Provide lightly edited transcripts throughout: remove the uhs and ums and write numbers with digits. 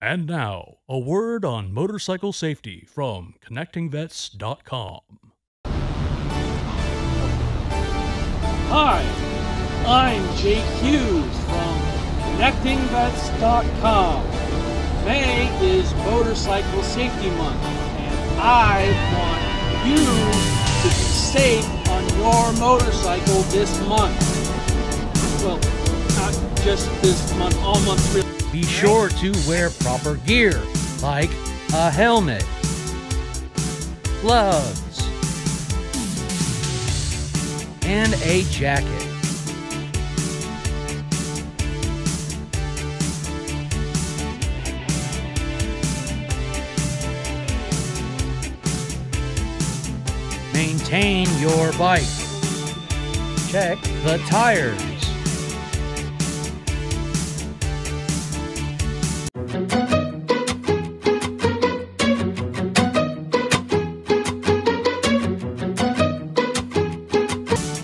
And now, a word on motorcycle safety from ConnectingVets.com. Hi, I'm Jake Hughes from ConnectingVets.com. May is Motorcycle Safety Month, and I want you to be safe on your motorcycle this month. Well, not just this month, all months really. Be sure to wear proper gear, like a helmet, gloves, and a jacket. Maintain your bike. Check the tires.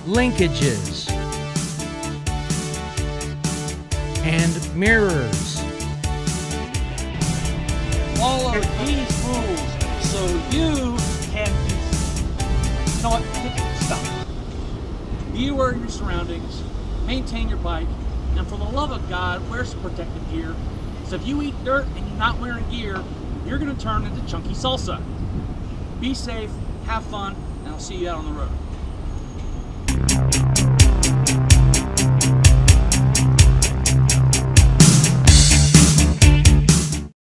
Linkages and mirrors. Follow these rules so you can be. You know what? Stop. Be aware of your surroundings, maintain your bike, and for the love of God, wear some protective gear. So if you eat dirt and you're not wearing gear, you're going to turn into chunky salsa. Be safe, have fun, and I'll see you out on the road.